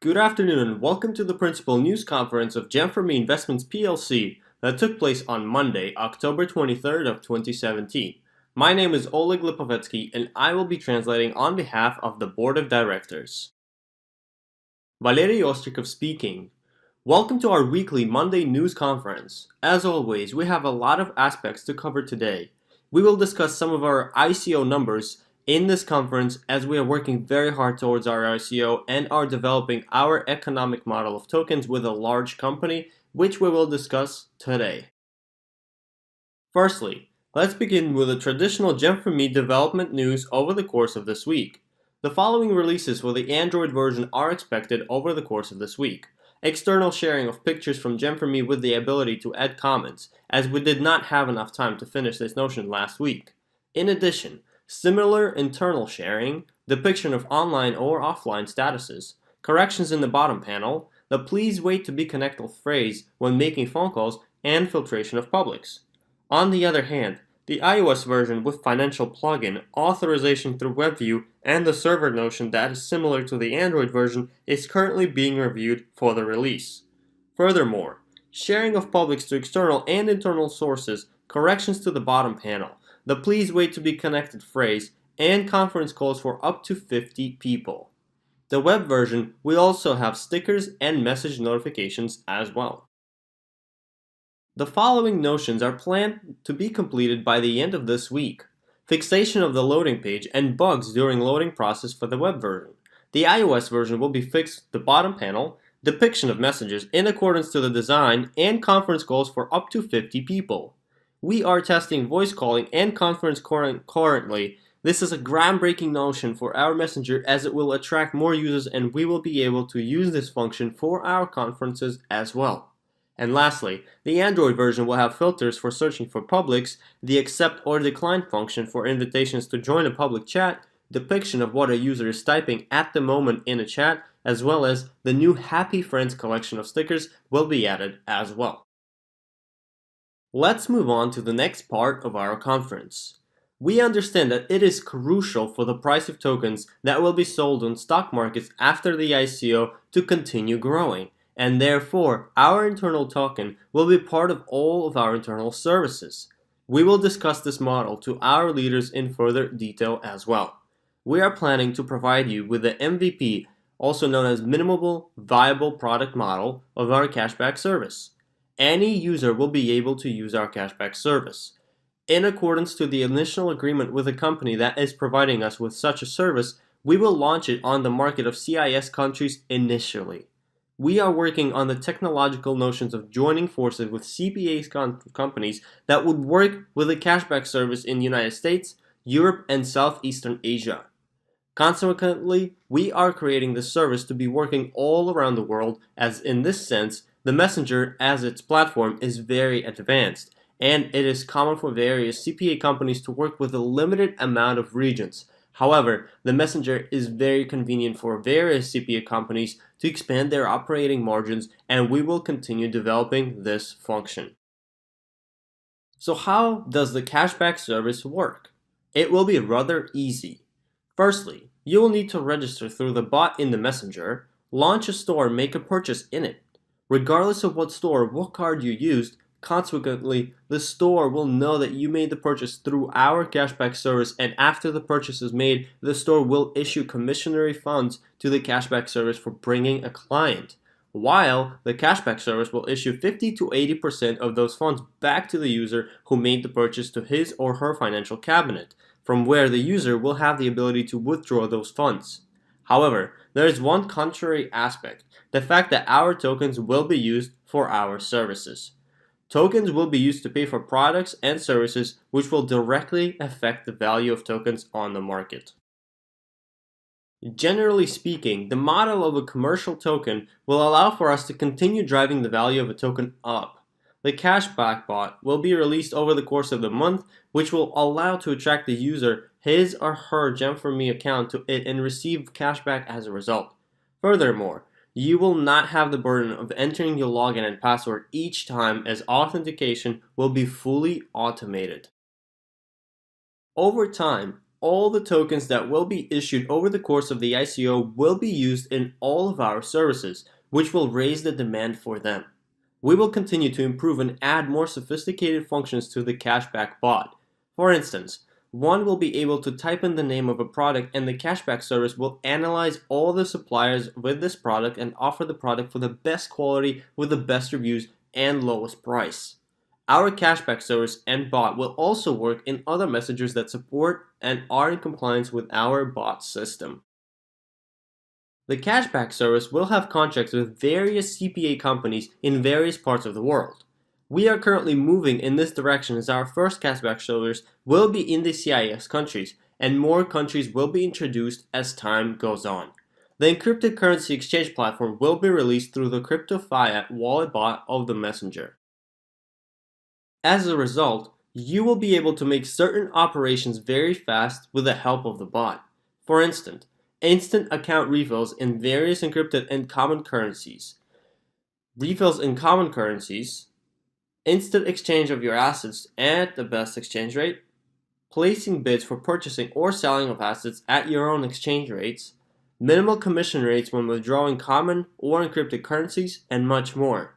Good afternoon and welcome to the principal news conference of GEM4ME Investments PLC that took place on Monday, October 23rd of 2017. My name is Oleg Lipovetsky and I will be translating on behalf of the Board of Directors. Valery Ostrikov speaking. Welcome to our weekly Monday news conference. As always, we have a lot of aspects to cover today. We will discuss some of our ICO numbers in this conference as we are working very hard towards our ICO and are developing our economic model of tokens with a large company, which we will discuss today. Firstly, let's begin with the traditional GEM4ME development news over the course of this week. The following releases for the Android version are expected over the course of this week. External sharing of pictures from GEM4ME with the ability to add comments, as we did not have enough time to finish this notion last week. In addition, similar internal sharing, depiction of online or offline statuses, corrections in the bottom panel, the please wait to be connected phrase when making phone calls, and filtration of publics. On the other hand, the iOS version with financial plugin, authorization through WebView, and the server notion that is similar to the Android version is currently being reviewed for the release. Furthermore, sharing of publics to external and internal sources, corrections to the bottom panel, the please wait to be connected phrase, and conference calls for up to 50 people. The web version will also have stickers and message notifications as well. The following notions are planned to be completed by the end of this week. Fixation of the loading page and bugs during loading process for the web version. The iOS version will be fixed the bottom panel, depiction of messages in accordance to the design, and conference calls for up to 50 people. We are testing voice calling and conference currently. This is a groundbreaking notion for our messenger as it will attract more users and we will be able to use this function for our conferences as well. And lastly, the Android version will have filters for searching for publics, the accept or decline function for invitations to join a public chat, depiction of what a user is typing at the moment in a chat, as well as the new Happy Friends collection of stickers will be added as well. Let's move on to the next part of our conference. We understand that it is crucial for the price of tokens that will be sold on stock markets after the ICO to continue growing, and therefore our internal token will be part of all of our internal services. We will discuss this model to our leaders in further detail as well. We are planning to provide you with the MVP, also known as Minimal Viable Product Model, of our cashback service. Any user will be able to use our cashback service. In accordance to the initial agreement with the company that is providing us with such a service, we will launch it on the market of CIS countries initially. We are working on the technological notions of joining forces with CPA companies that would work with a cashback service in the United States, Europe, and Southeastern Asia. Consequently, we are creating this service to be working all around the world, as in this sense, the messenger as its platform is very advanced, and it is common for various CPA companies to work with a limited amount of regions. However, the messenger is very convenient for various CPA companies to expand their operating margins, and we will continue developing this function. So how does the cashback service work? It will be rather easy. Firstly, you will need to register through the bot in the messenger, launch a store, make a purchase in it. Regardless of what store or what card you used, consequently, the store will know that you made the purchase through our cashback service, and after the purchase is made, the store will issue commissionary funds to the cashback service for bringing a client, while the cashback service will issue 50 to 80% of those funds back to the user who made the purchase to his or her financial cabinet, from where the user will have the ability to withdraw those funds. However, there is one contrary aspect, the fact that our tokens will be used for our services. Tokens will be used to pay for products and services which will directly affect the value of tokens on the market. Generally speaking, the model of a commercial token will allow for us to continue driving the value of a token up. The cashback bot will be released over the course of the month, which will allow to attract the user his or her GEM4ME account to it and receive cashback as a result. Furthermore, you will not have the burden of entering your login and password each time, as authentication will be fully automated. Over time, all the tokens that will be issued over the course of the ICO will be used in all of our services, which will raise the demand for them. We will continue to improve and add more sophisticated functions to the cashback bot. For instance, one will be able to type in the name of a product and the cashback service will analyze all the suppliers with this product and offer the product for the best quality with the best reviews and lowest price. Our cashback service and bot will also work in other messengers that support and are in compliance with our bot system. The cashback service will have contracts with various CPA companies in various parts of the world. We are currently moving in this direction as our first cashback service will be in the CIS countries, and more countries will be introduced as time goes on. The encrypted currency exchange platform will be released through the crypto fiat wallet bot of the messenger. As a result, you will be able to make certain operations very fast with the help of the bot. For instance, instant account refills in various encrypted and common currencies, refills in common currencies, instant exchange of your assets at the best exchange rate, placing bids for purchasing or selling of assets at your own exchange rates, minimal commission rates when withdrawing common or encrypted currencies, and much more.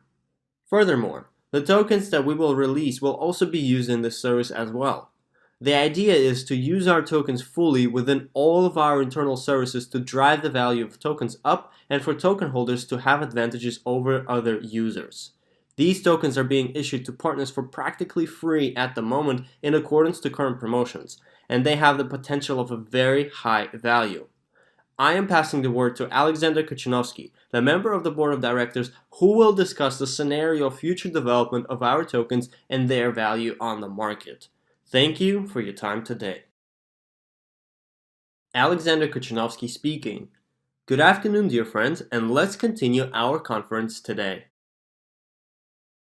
Furthermore, the tokens that we will release will also be used in this service as well. The idea is to use our tokens fully within all of our internal services to drive the value of tokens up and for token holders to have advantages over other users. These tokens are being issued to partners for practically free at the moment in accordance to current promotions, and they have the potential of a very high value. I am passing the word to Alexander Kuchanovsky, the member of the board of directors, who will discuss the scenario of future development of our tokens and their value on the market. Thank you for your time today. Alexander Kuchanovsky speaking. Good afternoon, dear friends, and let's continue our conference today.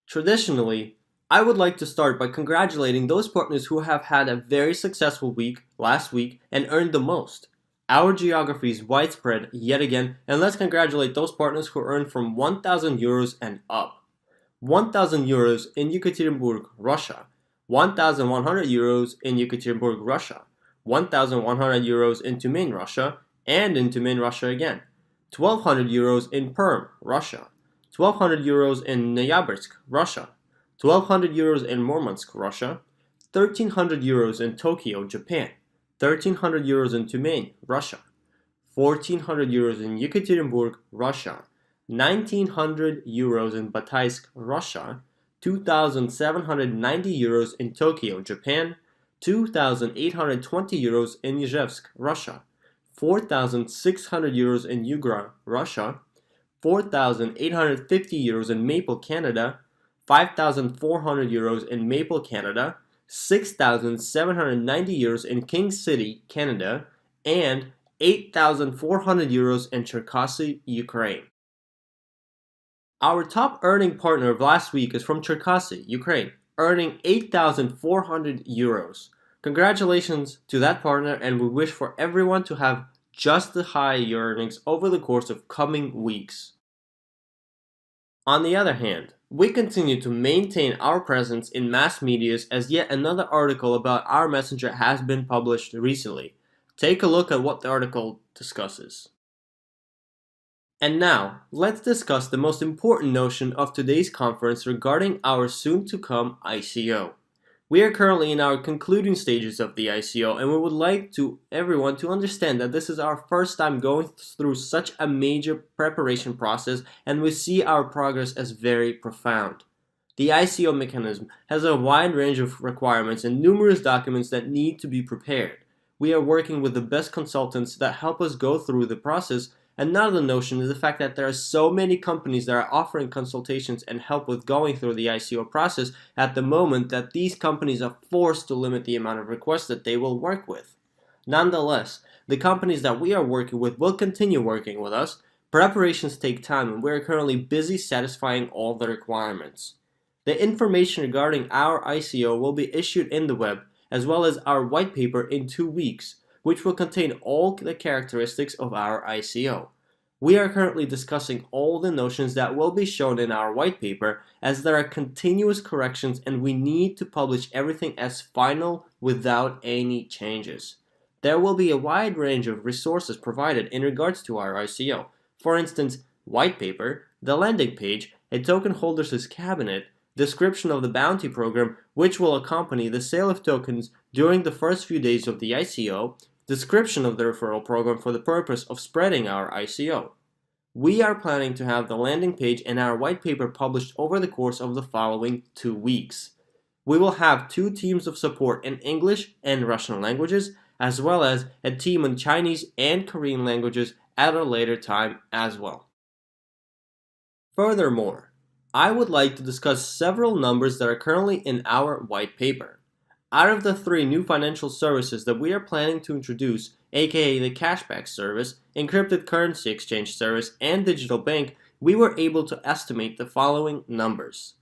Traditionally, I would like to start by congratulating those partners who have had a very successful week last week and earned the most. Our geography is widespread yet again, and let's congratulate those partners who earned from 1,000 euros and up. 1,000 euros in Yekaterinburg, Russia. 1,100 euros in Yekaterinburg, Russia. 1,100 euros in Tyumen, Russia, and in Tyumen, Russia again. 1,200 euros in Perm, Russia. 1,200 euros in Noyabinsk, Russia. 1,200 euros in Murmansk, Russia. 1,300 euros in Tokyo, Japan. 1,300 euros in Tyumen, Russia. 1,400 euros in Yekaterinburg, Russia. 1,900 euros in Bataisk, Russia. 2,790 euros in Tokyo, Japan. 2,820 euros in Izhevsk, Russia. 4,600 euros in Yugra, Russia. 4,850 euros in Maple, Canada. 5,400 euros in Maple, Canada. 6,790 euros in King City, Canada, and 8,400 euros in Cherkasy, Ukraine. Our top earning partner of last week is from Cherkasy, Ukraine, earning 8,400 euros. Congratulations to that partner, and we wish for everyone to have just the high earnings over the course of coming weeks. On the other hand, we continue to maintain our presence in mass medias as yet another article about our messenger has been published recently. Take a look at what the article discusses. And now, let's discuss the most important notion of today's conference regarding our soon-to-come ICO. We are currently in our concluding stages of the ICO, and we would like everyone to understand that this is our first time going through such a major preparation process, and we see our progress as very profound. The ICO mechanism has a wide range of requirements and numerous documents that need to be prepared. We are working with the best consultants that help us go through the process. Another notion is the fact that there are so many companies that are offering consultations and help with going through the ICO process at the moment that these companies are forced to limit the amount of requests that they will work with. Nonetheless, the companies that we are working with will continue working with us. Preparations take time, and we are currently busy satisfying all the requirements. The information regarding our ICO will be issued in the web, as well as our white paper in 2 weeks, which will contain all the characteristics of our ICO. We are currently discussing all the notions that will be shown in our white paper, as there are continuous corrections and we need to publish everything as final without any changes. there will be a wide range of resources provided in regards to our ICO. For instance, white paper, the landing page, a token holder's cabinet, description of the bounty program which will accompany the sale of tokens during the first few days of the ICO, description of the referral program for the purpose of spreading our ICO. We are planning to have the landing page and our white paper published over the course of the following 2 weeks. We will have 2 teams of support in English and Russian languages, as well as a team in Chinese and Korean languages at a later time as well. Furthermore, I would like to discuss several numbers that are currently in our white paper. Out of the 3 new financial services that we are planning to introduce, aka the cashback service, encrypted currency exchange service, and digital bank, we were able to estimate the following numbers.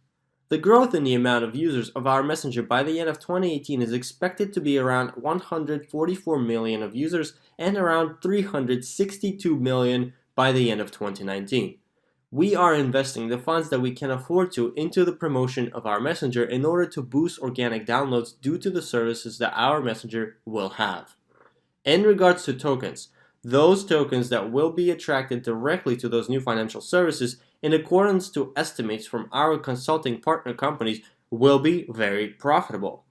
The growth in the amount of users of our messenger by the end of 2018 is expected to be around 144 million of users and around 362 million by the end of 2019. We are investing the funds that we can afford to into the promotion of our messenger in order to boost organic downloads due to the services that our messenger will have. In regards to tokens, those tokens that will be attracted directly to those new financial services in accordance to estimates from our consulting partner companies will be very profitable.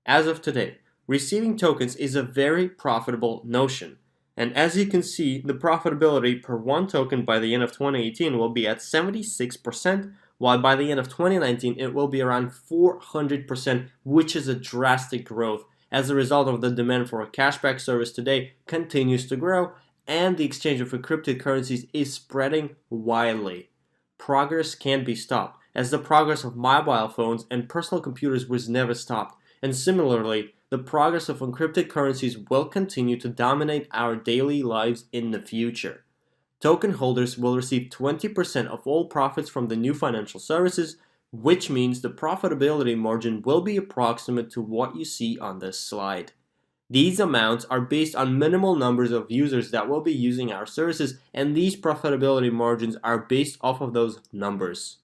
As of today, receiving tokens is a very profitable notion. And as you can see, the profitability per 1 token by the end of 2018 will be at 76%, while by the end of 2019 it will be around 400%, which is a drastic growth as a result of the demand for a cashback service today continues to grow and the exchange of encrypted currencies is spreading widely. Progress can't be stopped, as the progress of mobile phones and personal computers was never stopped, and similarly, the progress of encrypted currencies will continue to dominate our daily lives in the future. Token holders will receive 20% of all profits from the new financial services, which means the profitability margin will be approximate to what you see on this slide. These amounts are based on minimal numbers of users that will be using our services, and these profitability margins are based off of those numbers.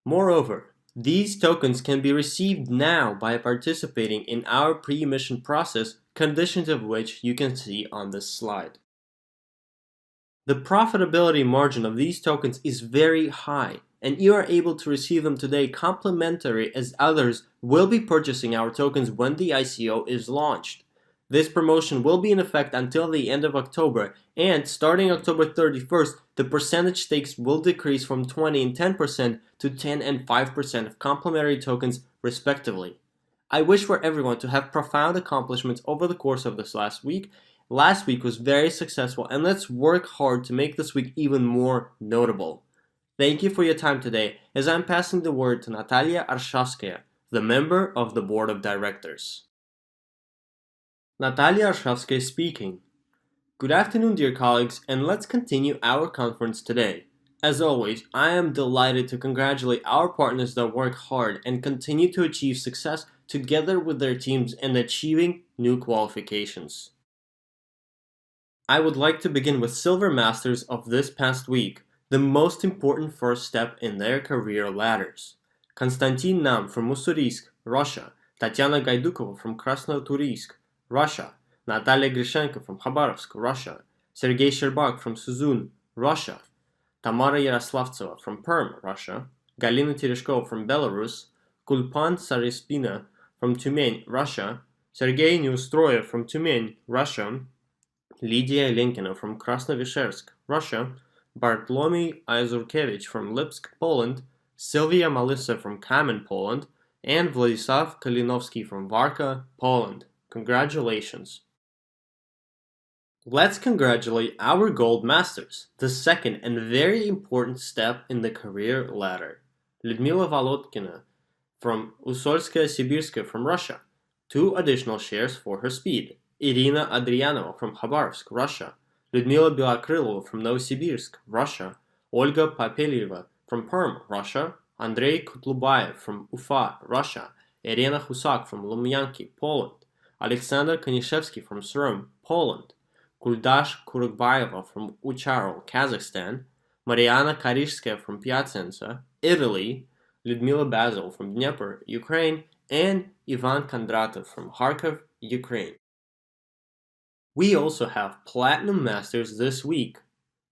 Moreover, these tokens can be received now by participating in our pre-emission process, conditions of which you can see on this slide. The profitability margin of these tokens is very high, and you are able to receive them today complimentary as others will be purchasing our tokens when the ICO is launched. This promotion will be in effect until the end of October, and starting October 31st, the percentage stakes will decrease from 20 and 10% to 10 and 5% of complimentary tokens respectively. I wish for everyone to have profound accomplishments over the course of this last week. Last week was very successful, and let's work hard to make this week even more notable. Thank you for your time today, as I'm passing the word to Natalia Arshavskaya, the member of the Board of Directors. Natalia Arshavskaya speaking. Good afternoon, dear colleagues, and let's continue our conference today. As always, I am delighted to congratulate our partners that work hard and continue to achieve success together with their teams in achieving new qualifications. I would like to begin with Silver Masters of this past week, the most important first step in their career ladders. Konstantin Nam from Ussurisk, Russia, Tatiana Gaidukova from Krasnotursk, Russia, Natalia Grishenko from Khabarovsk, Russia, Sergei Sherbak from Suzun, Russia, Tamara Yaroslavtseva from Perm, Russia, Galina Tereshkova from Belarus, Kulpan Sarispina from Tyumen, Russia, Sergei Neustroyev from Tyumen, Russia, Lydia Lenkina from Krasnovishersk, Russia, Bartlomiy Azurkevich from Lipsk, Poland, Sylvia Malissa from Kamen, Poland, and Vladislav Kalinovsky from Varka, Poland. Congratulations. Let's congratulate our Gold Masters, the second and very important step in the career ladder. Lyudmila Volotkina from Usolskaya Sibirskaya from Russia, 2 additional shares for her speed. Irina Adrianova from Khabarovsk, Russia, Lyudmila Bilakrylova from Novosibirsk, Russia, Olga Papelyeva from Perm, Russia, Andrei Kutlubayev from Ufa, Russia, Irina Husak from Lumyanki, Poland, Alexander Konishevsky from Surum, Poland, Kuldash Kurugbayeva from Ucharol, Kazakhstan, Mariana Karishskaya from Piacenza, Italy, Lyudmila Bazil from Dnieper, Ukraine, and Ivan Kondratov from Kharkov, Ukraine. We also have Platinum Masters this week.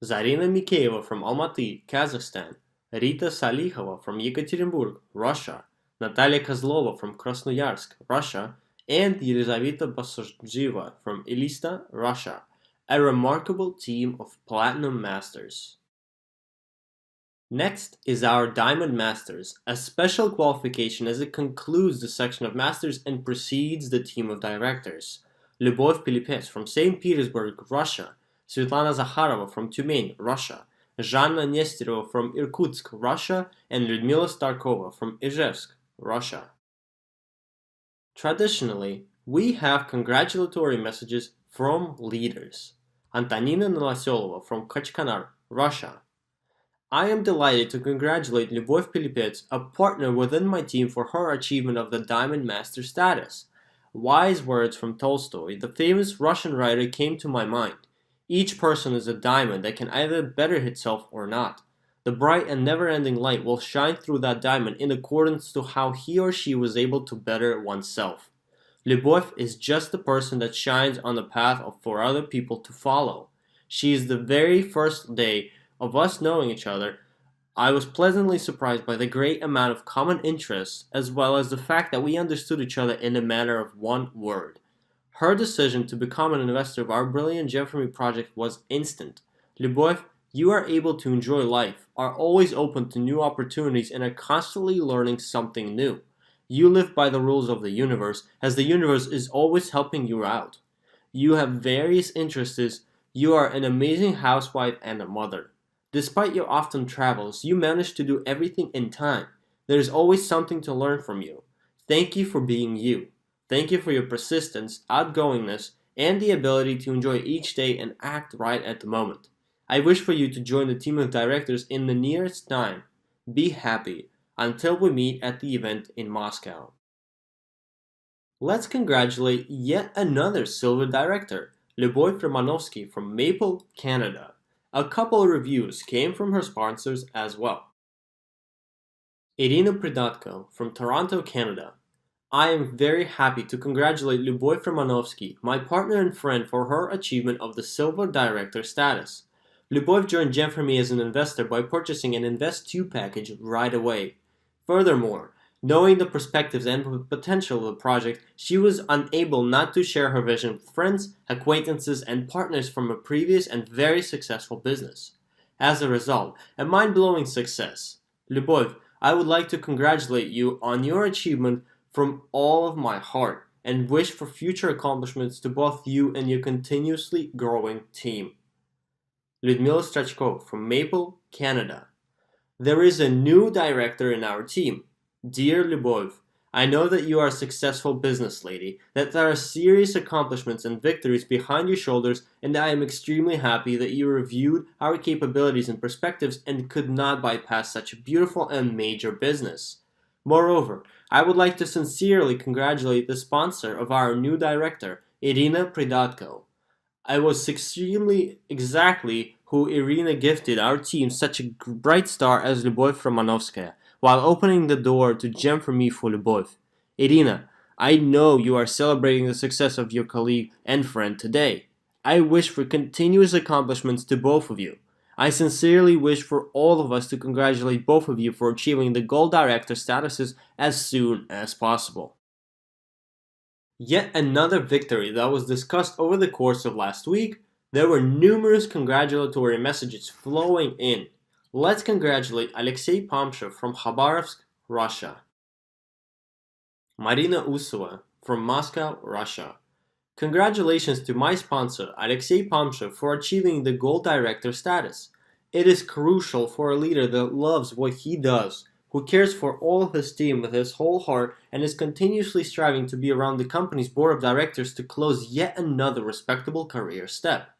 Zarina Mikheeva from Almaty, Kazakhstan, Rita Salikhova from Yekaterinburg, Russia, Natalia Kozlova from Krasnoyarsk, Russia, and Yelizaveta Basarjiva from Elista, Russia. A remarkable team of Platinum Masters. Next is our Diamond Masters, a special qualification as it concludes the section of Masters and precedes the team of directors. Lyubov Pilipets from St. Petersburg, Russia, Svetlana Zakharova from Tyumen, Russia, Zhanna Nesterova from Irkutsk, Russia, and Lyudmila Starkova from Ijevsk, Russia. Traditionally, we have congratulatory messages from leaders. Antonina Novoselova from Kachkanar, Russia. I am delighted to congratulate Lyubov Pilipets, a partner within my team, for her achievement of the Diamond Master status. Wise words from Tolstoy, the famous Russian writer, came to my mind. Each person is a diamond that can either better itself or not. The bright and never-ending light will shine through that diamond in accordance to how he or she was able to better oneself. Lyubov is just the person that shines on the path for other people to follow. She is the very first day of us knowing each other. I was pleasantly surprised by the great amount of common interests, as well as the fact that we understood each other in a matter of one word. Her decision to become an investor of our brilliant GEM4ME project was instant. Lyubov, you are able to enjoy life, are always open to new opportunities, and are constantly learning something new. You live by the rules of the universe, as the universe is always helping you out. You have various interests. You are an amazing housewife and a mother. Despite your often travels, you manage to do everything in time. There is always something to learn from you. Thank you for being you. Thank you for your persistence, outgoingness, and the ability to enjoy each day and act right at the moment. I wish for you to join the team of directors in the nearest time. Be happy until we meet at the event in Moscow. Let's congratulate yet another silver director, Lyubov Romanovsky from Maple, Canada. A couple of reviews came from her sponsors as well. Irina Pridatko from Toronto, Canada. I am very happy to congratulate Lyubov Romanovsky, my partner and friend, for her achievement of the Silver Director status. Lyubov joined GEM4ME as an investor by purchasing an Invest2 package right away. Furthermore, knowing the perspectives and potential of the project, she was unable not to share her vision with friends, acquaintances, and partners from a previous and very successful business. As a result, a mind-blowing success. Lyubov, I would like to congratulate you on your achievement from all of my heart and wish for future accomplishments to both you and your continuously growing team. Lyudmila Strachko from Maple, Canada. There is a new director in our team. Dear Lyubov, I know that you are a successful business lady, that there are serious accomplishments and victories behind your shoulders, and I am extremely happy that you reviewed our capabilities and perspectives and could not bypass such a beautiful and major business. Moreover, I would like to sincerely congratulate the sponsor of our new director, Irina Pridatko. I was extremely exactly who Irina gifted our team such a bright star as Lyubov Romanovskaya, while opening the door to GEM4ME for Lyubov. Irina, I know you are celebrating the success of your colleague and friend today. I wish for continuous accomplishments to both of you. I sincerely wish for all of us to congratulate both of you for achieving the Gold Director statuses as soon as possible. Yet another victory that was discussed over the course of last week. There were numerous congratulatory messages flowing in. Let's congratulate Alexei Pamshev from Khabarovsk, Russia. Marina Usova from Moscow, Russia. Congratulations to my sponsor, Alexei Pamshev, for achieving the Gold Director status. It is crucial for a leader that loves what he does, who cares for all of his team with his whole heart, and is continuously striving to be around the company's board of directors to close yet another respectable career step.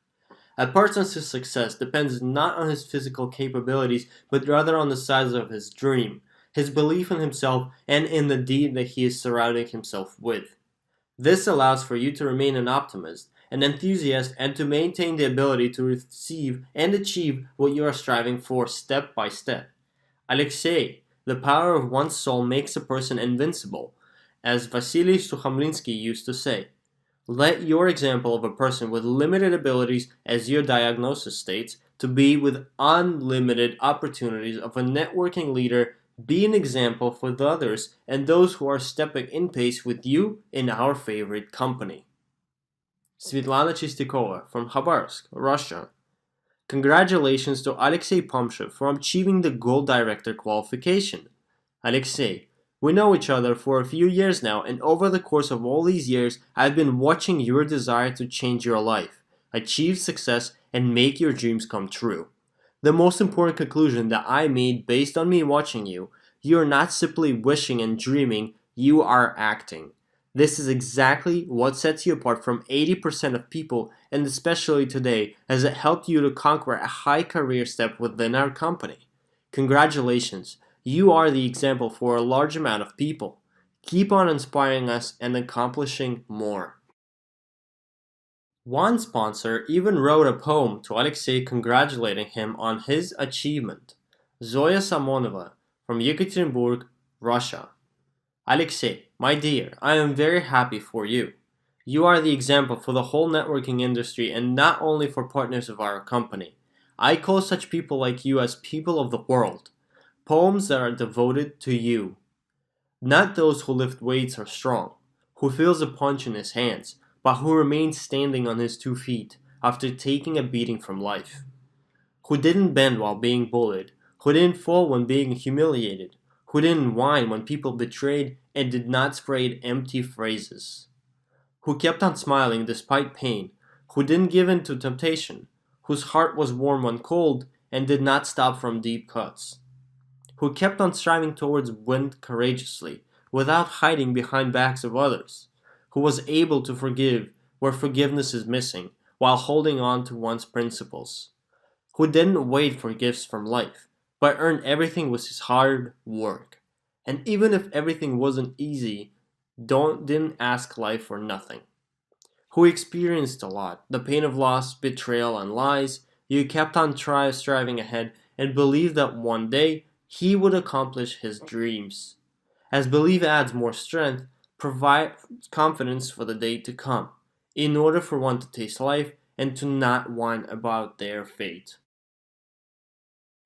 A person's success depends not on his physical capabilities, but rather on the size of his dream, his belief in himself, and in the deed that he is surrounding himself with. This allows for you to remain an optimist, an enthusiast, and to maintain the ability to receive and achieve what you are striving for step by step. Alexei, the power of one's soul makes a person invincible, as Vasily Sukhamlinsky used to say. Let your example of a person with limited abilities, as your diagnosis states, to be with unlimited opportunities of a networking leader be an example for the others and those who are stepping in pace with you in our favorite company. Svetlana Chistikova from Khabarovsk, Russia. Congratulations to Alexei Pomshev for achieving the Gold Director qualification. Alexei, we know each other for a few years now, and over the course of all these years, I've been watching your desire to change your life, achieve success, and make your dreams come true. The most important conclusion that I made based on me watching you, you are not simply wishing and dreaming, you are acting. This is exactly what sets you apart from 80% of people, and especially today, as it helped you to conquer a high career step within our company. Congratulations, you are the example for a large amount of people. Keep on inspiring us and accomplishing more. One sponsor even wrote a poem to Alexei congratulating him on his achievement. Zoya Samonova from Yekaterinburg, Russia. Alexei, my dear, I am very happy for you. You are the example for the whole networking industry and not only for partners of our company. I call such people like you as people of the world. Poems that are devoted to you. Not those who lift weights or strong, who feels a punch in his hands, but who remains standing on his 2 feet after taking a beating from life. Who didn't bend while being bullied, who didn't fall when being humiliated, who didn't whine when people betrayed and did not spread empty phrases. Who kept on smiling despite pain, who didn't give in to temptation, whose heart was warm when cold and did not stop from deep cuts. Who kept on striving towards wind courageously, without hiding behind backs of others, who was able to forgive where forgiveness is missing, while holding on to one's principles, who didn't wait for gifts from life, but earned everything with his hard work. And even if everything wasn't easy, didn't ask life for nothing. Who experienced a lot, the pain of loss, betrayal, and lies, you kept on striving ahead and believed that one day he would accomplish his dreams. As belief adds more strength, provide confidence for the day to come, in order for one to taste life and to not whine about their fate.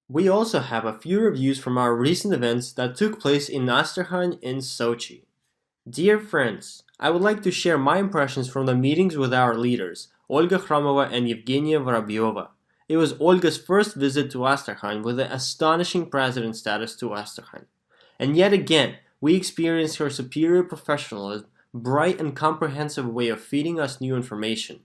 We also have a few reviews from our recent events that took place in Astrakhan and Sochi. Dear friends, I would like to share my impressions from the meetings with our leaders, Olga Khromova and Evgenia Vorobyova. It was Olga's first visit to Astrakhan with the astonishing president status to Astrakhan. And yet again, we experienced her superior professionalism, bright and comprehensive way of feeding us new information.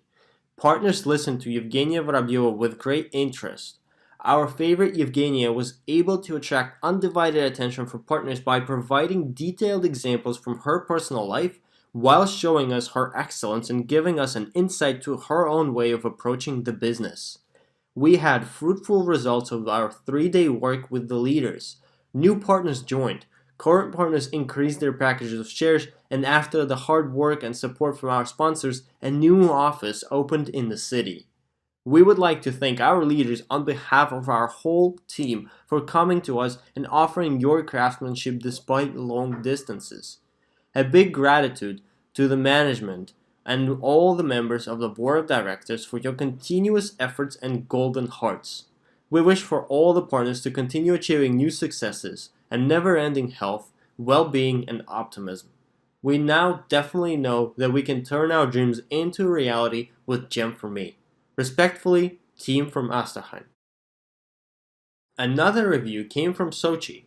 Partners listened to Evgenia Vorobyova with great interest. Our favorite Evgenia was able to attract undivided attention from partners by providing detailed examples from her personal life while showing us her excellence and giving us an insight to her own way of approaching the business. We had fruitful results of our 3-day work with the leaders. New partners joined, current partners increased their packages of shares, and after the hard work and support from our sponsors, a new office opened in the city. We would like to thank our leaders on behalf of our whole team for coming to us and offering your craftsmanship despite long distances. A big gratitude to the management and all the members of the board of directors for your continuous efforts and golden hearts. We wish for all the partners to continue achieving new successes and never-ending health, well-being, and optimism. We now definitely know that we can turn our dreams into reality with GEM4ME. Respectfully, team from Astrakhan. Another review came from Sochi.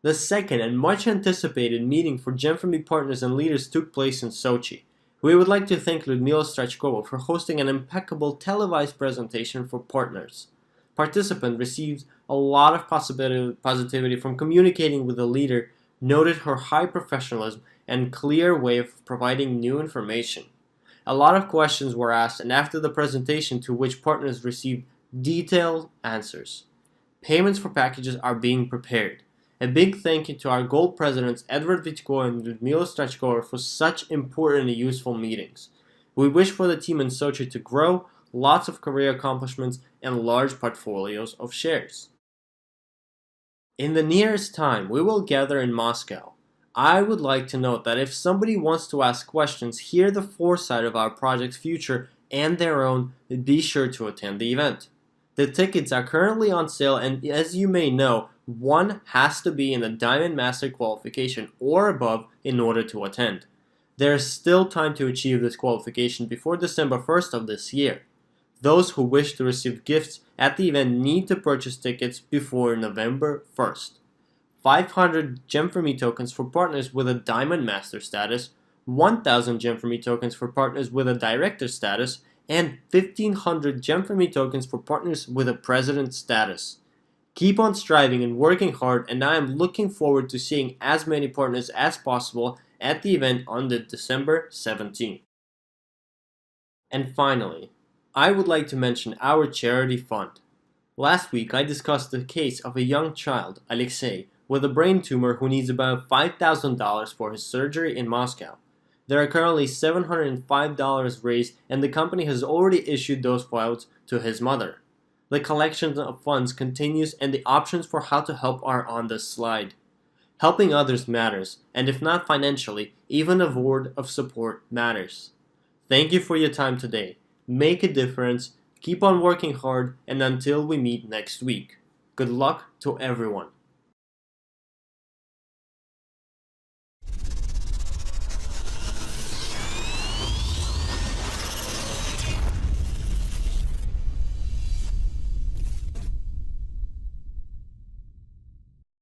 The second and much anticipated meeting for GEM4ME partners and leaders took place in Sochi. We would like to thank Lyudmila Strachkova for hosting an impeccable televised presentation for partners. Participant received a lot of positivity from communicating with the leader, noted her high professionalism and clear way of providing new information. A lot of questions were asked, and after the presentation to which partners received detailed answers. Payments for packages are being prepared. A big thank you to our Gold Presidents Edward Vitko and Lyudmila Strachkova for such important and useful meetings. We wish for the team in Sochi to grow, lots of career accomplishments, and large portfolios of shares. In the nearest time, we will gather in Moscow. I would like to note that if somebody wants to ask questions, hear the foresight of our project's future and their own, be sure to attend the event. The tickets are currently on sale, and as you may know, one has to be in a Diamond Master qualification or above in order to attend. There is still time to achieve this qualification before December 1st of this year. Those who wish to receive gifts at the event need to purchase tickets before November 1st. 500 GEM4ME tokens for partners with a Diamond Master status, 1,000 GEM4ME tokens for partners with a Director status, and 1,500 GEM4ME tokens for partners with a President status. Keep on striving and working hard, and I am looking forward to seeing as many partners as possible at the event on December 17th. And finally, I would like to mention our charity fund. Last week I discussed the case of a young child, Alexei, with a brain tumor who needs about $5,000 for his surgery in Moscow. There are currently $705 raised, and the company has already issued those files to his mother. The collection of funds continues, and the options for how to help are on the slide. Helping others matters, and if not financially, even a word of support matters. Thank you for your time today. Make a difference, keep on working hard, and until we meet next week. Good luck to everyone.